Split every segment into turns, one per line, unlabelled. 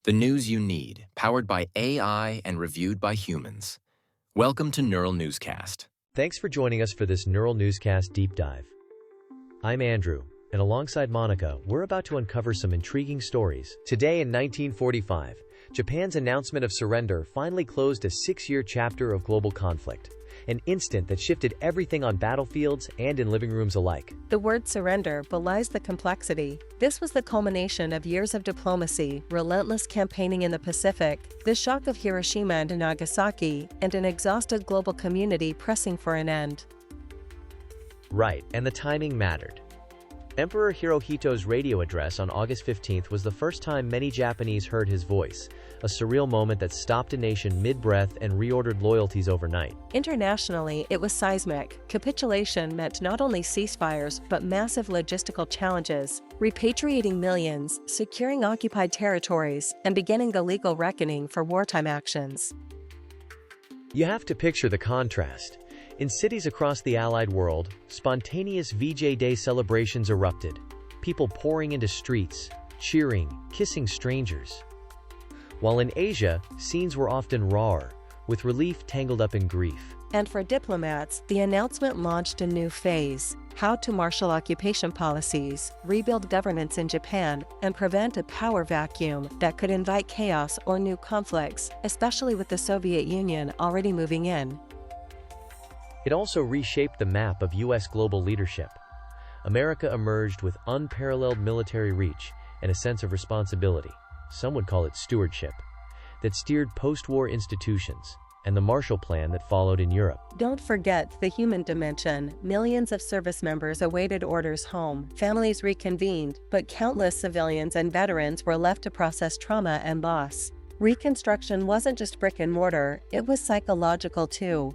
The news you need, powered by AI and reviewed by humans. Welcome to Neural Newscast.
Thanks for joining us for this Neural Newscast deep dive. I'm Andrew, and alongside Monica, we're about to uncover some intriguing stories. Today in 1945, Japan's announcement of surrender finally closed a 6-year chapter of global conflict, an instant that shifted everything on battlefields and in living rooms alike.
The word surrender belies the complexity. This was the culmination of years of diplomacy, relentless campaigning in the Pacific, the shock of Hiroshima and Nagasaki, and an exhausted global community pressing for an end.
Right, and the timing mattered. Emperor Hirohito's radio address on August 15th was the first time many Japanese heard his voice, a surreal moment that stopped a nation mid-breath and reordered loyalties overnight.
Internationally, it was seismic. Capitulation meant not only ceasefires, but massive logistical challenges, repatriating millions, securing occupied territories, and beginning the legal reckoning for wartime actions.
You have to picture the contrast. In cities across the Allied world, spontaneous VJ Day celebrations erupted, people pouring into streets, cheering, kissing strangers. While in Asia, scenes were often rawer, with relief tangled up in grief.
And for diplomats, the announcement launched a new phase: how to marshal occupation policies, rebuild governance in Japan, and prevent a power vacuum that could invite chaos or new conflicts, especially with the Soviet Union already moving in.
It also reshaped the map of U.S. global leadership. America emerged with unparalleled military reach and a sense of responsibility, some would call it stewardship, that steered post-war institutions, and the Marshall Plan that followed in Europe.
Don't forget the human dimension. Millions of service members awaited orders home, families reconvened, but countless civilians and veterans were left to process trauma and loss. Reconstruction wasn't just brick and mortar, it was psychological too.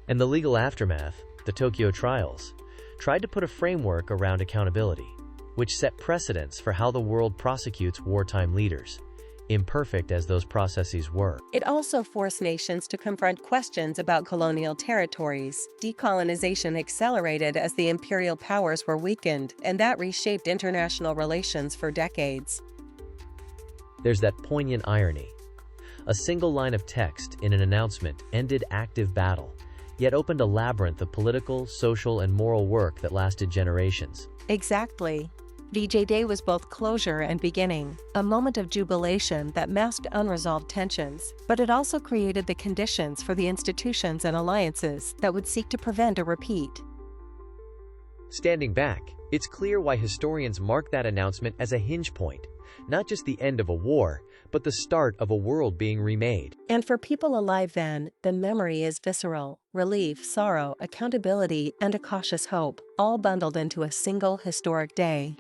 And the legal aftermath, the Tokyo trials, tried to put a framework around accountability, which set precedents for how the world prosecutes wartime leaders, imperfect as those processes were.
It also forced nations to confront questions about colonial territories. Decolonization accelerated as the imperial powers were weakened, and that reshaped international relations for decades.
There's that poignant irony. A single line of text in an announcement ended active battle, yet opened a labyrinth of political, social, and moral work that lasted generations.
Exactly. VJ Day was both closure and beginning, a moment of jubilation that masked unresolved tensions, but it also created the conditions for the institutions and alliances that would seek to prevent a repeat.
Standing back, it's clear why historians mark that announcement as a hinge point, not just the end of a war, but the start of a world being remade.
And for people alive then, the memory is visceral: relief, sorrow, accountability, and a cautious hope, all bundled into a single historic day.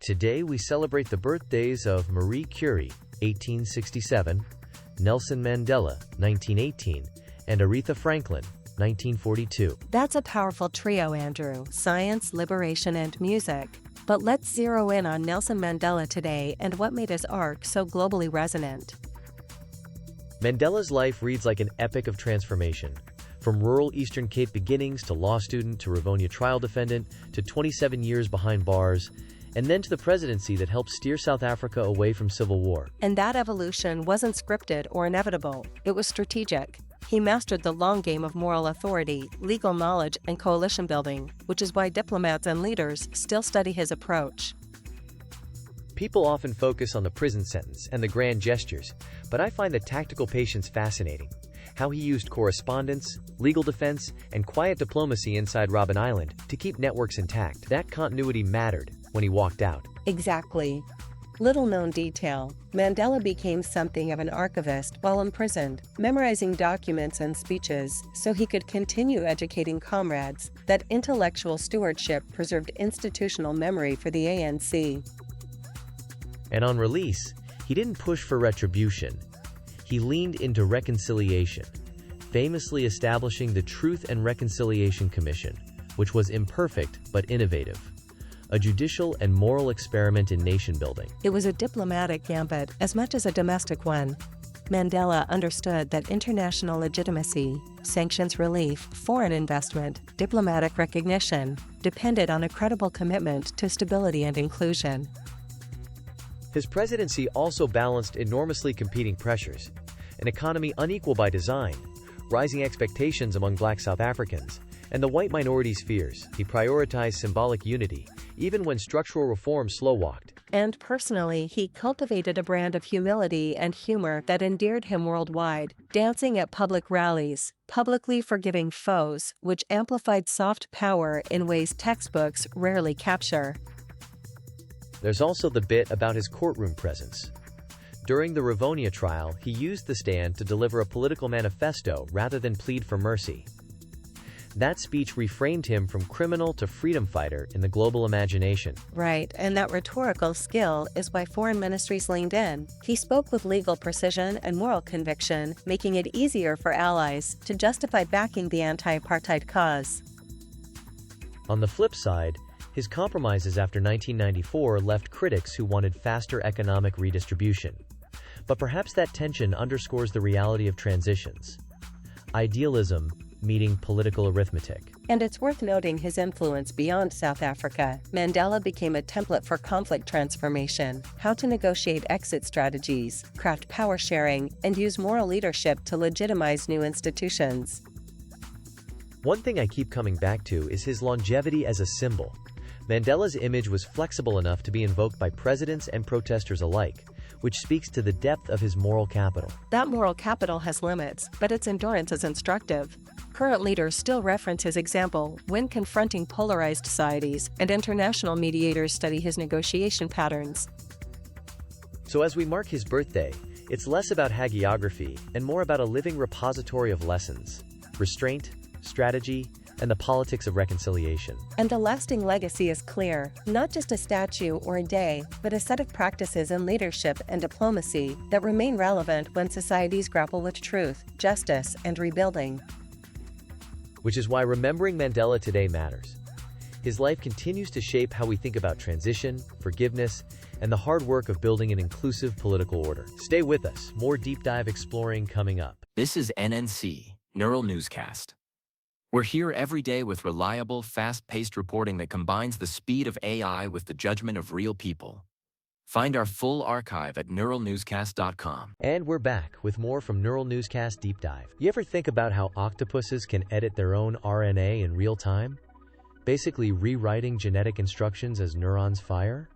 Today we celebrate the birthdays of Marie Curie, 1867, Nelson Mandela, 1918, and Aretha Franklin, 1942.
That's a powerful trio, Andrew: science, liberation, and music. But let's zero in on Nelson Mandela today and what made his arc so globally resonant.
Mandela's life reads like an epic of transformation. From rural Eastern Cape beginnings to law student to Rivonia trial defendant to 27 years behind bars, and then to the presidency that helped steer South Africa away from civil war.
And that evolution wasn't scripted or inevitable, it was strategic. He mastered the long game of moral authority, legal knowledge, and coalition building, which is why diplomats and leaders still study his approach.
People often focus on the prison sentence and the grand gestures, but I find the tactical patience fascinating. How he used correspondence, legal defense, and quiet diplomacy inside Robben Island to keep networks intact. That continuity mattered when he walked out.
Exactly. Little known detail: Mandela became something of an archivist while imprisoned, memorizing documents and speeches so he could continue educating comrades. That intellectual stewardship preserved institutional memory for the ANC.
And on release, he didn't push for retribution. He leaned into reconciliation, famously establishing the Truth and Reconciliation Commission, which was imperfect but innovative. A judicial and moral experiment in nation-building.
It was a diplomatic gambit as much as a domestic one. Mandela understood that international legitimacy, sanctions relief, foreign investment, diplomatic recognition, depended on a credible commitment to stability and inclusion.
His presidency also balanced enormously competing pressures: an economy unequal by design, rising expectations among Black South Africans, and the white minority's fears. He prioritized symbolic unity, even when structural reforms slow-walked.
And personally, he cultivated a brand of humility and humor that endeared him worldwide, dancing at public rallies, publicly forgiving foes, which amplified soft power in ways textbooks rarely capture.
There's also the bit about his courtroom presence. During the Rivonia trial, he used the stand to deliver a political manifesto rather than plead for mercy. That speech reframed him from criminal to freedom fighter in the global imagination.
Right, and that rhetorical skill is why foreign ministries leaned in. He spoke with legal precision and moral conviction, making it easier for allies to justify backing the anti-apartheid cause.
On the flip side, his compromises after 1994 left critics who wanted faster economic redistribution. But perhaps that tension underscores the reality of transitions. Idealism meeting political arithmetic.
And it's worth noting his influence beyond South Africa. Mandela became a template for conflict transformation, how to negotiate exit strategies, craft power sharing, and use moral leadership to legitimize new institutions.
One thing I keep coming back to is his longevity as a symbol. Mandela's image was flexible enough to be invoked by presidents and protesters alike, which speaks to the depth of his moral capital.
That moral capital has limits, but its endurance is instructive. Current leaders still reference his example when confronting polarized societies, and international mediators study his negotiation patterns.
So as we mark his birthday, it's less about hagiography and more about a living repository of lessons, restraint, strategy, and the politics of reconciliation.
And the lasting legacy is clear, not just a statue or a day, but a set of practices in leadership and diplomacy that remain relevant when societies grapple with truth, justice, and rebuilding.
Which is why remembering Mandela today matters. His life continues to shape how we think about transition, forgiveness, and the hard work of building an inclusive political order. Stay with us, more deep dive exploring coming up.
This is NNC, Neural Newscast. We're here every day with reliable, fast-paced reporting that combines the speed of AI with the judgment of real people. Find our full archive at neuralnewscast.com.
And we're back with more from Neural Newscast Deep Dive. You ever think about how octopuses can edit their own RNA in real time? Basically rewriting genetic instructions as neurons fire?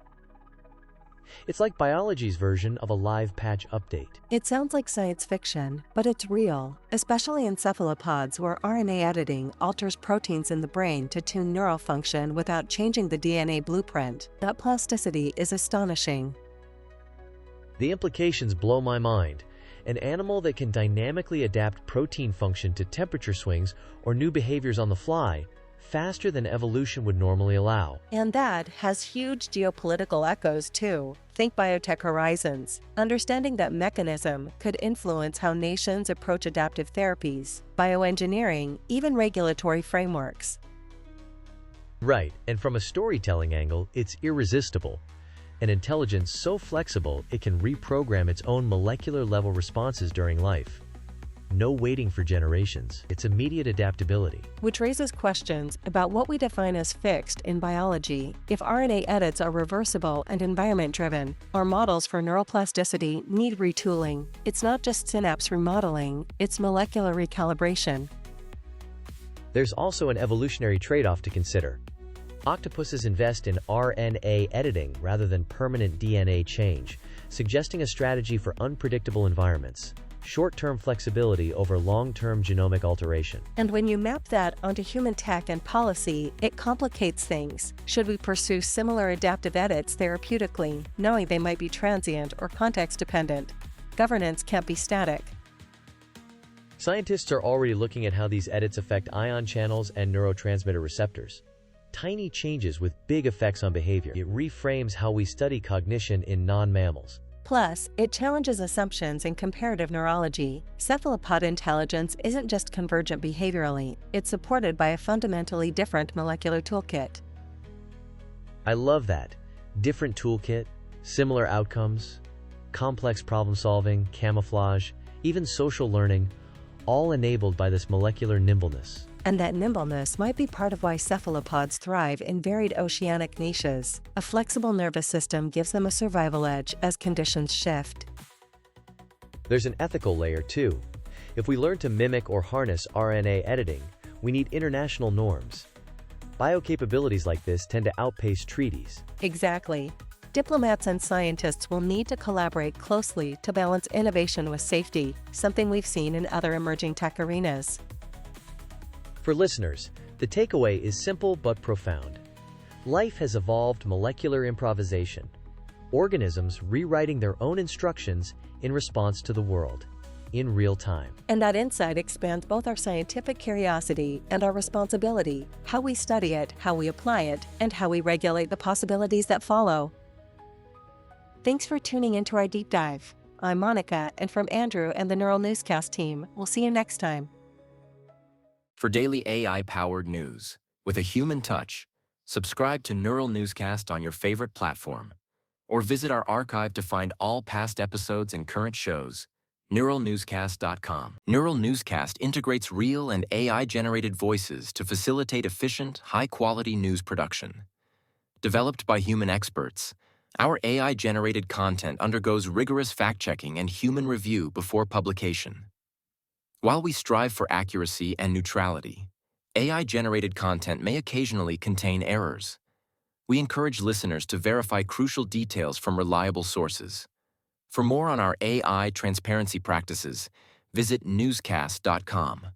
It's like biology's version of a live patch update.
It sounds like science fiction, but it's real, especially in cephalopods where RNA editing alters proteins in the brain to tune neural function without changing the DNA blueprint. That plasticity is astonishing.
The implications blow my mind. An animal that can dynamically adapt protein function to temperature swings or new behaviors on the fly, faster than evolution would normally allow.
And that has huge geopolitical echoes too. Think biotech horizons. Understanding that mechanism could influence how nations approach adaptive therapies, bioengineering, even regulatory frameworks.
Right, and from a storytelling angle, it's irresistible. An intelligence so flexible it can reprogram its own molecular-level responses during life. No waiting for generations. It's immediate adaptability.
Which raises questions about what we define as fixed in biology. If RNA edits are reversible and environment-driven, our models for neuroplasticity need retooling. It's not just synapse remodeling, it's molecular recalibration.
There's also an evolutionary trade-off to consider. Octopuses invest in RNA editing rather than permanent DNA change, suggesting a strategy for unpredictable environments. Short-term flexibility over long-term genomic alteration.
And when you map that onto human tech and policy, it complicates things. Should we pursue similar adaptive edits therapeutically, knowing they might be transient or context-dependent? Governance can't be static.
Scientists are already looking at how these edits affect ion channels and neurotransmitter receptors. Tiny changes with big effects on behavior. It reframes how we study cognition in non-mammals.
Plus, it challenges assumptions in comparative neurology. Cephalopod intelligence isn't just convergent behaviorally, it's supported by a fundamentally different molecular toolkit.
I love that. Different toolkit, similar outcomes, complex problem solving, camouflage. even social learning, all enabled by this molecular nimbleness.
And that nimbleness might be part of why cephalopods thrive in varied oceanic niches. A flexible nervous system gives them a survival edge as conditions shift.
There's an ethical layer too. If we learn to mimic or harness RNA editing, we need international norms. Biocapabilities like this tend to outpace treaties.
Exactly. Diplomats and scientists will need to collaborate closely to balance innovation with safety, something we've seen in other emerging tech arenas.
For listeners, the takeaway is simple but profound. Life has evolved molecular improvisation, organisms rewriting their own instructions in response to the world, in real time.
And that insight expands both our scientific curiosity and our responsibility, how we study it, how we apply it, and how we regulate the possibilities that follow. Thanks for tuning into our deep dive. I'm Monica, and from Andrew and the Neural Newscast team, we'll see you next time.
For daily AI-powered news with a human touch, subscribe to Neural Newscast on your favorite platform, or visit our archive to find all past episodes and current shows. NeuralNewscast.com. Neural Newscast integrates real and AI-generated voices to facilitate efficient, high-quality news production. Developed by human experts, our AI-generated content undergoes rigorous fact-checking and human review before publication. While we strive for accuracy and neutrality, AI-generated content may occasionally contain errors. We encourage listeners to verify crucial details from reliable sources. For more on our AI transparency practices, visit newscast.com.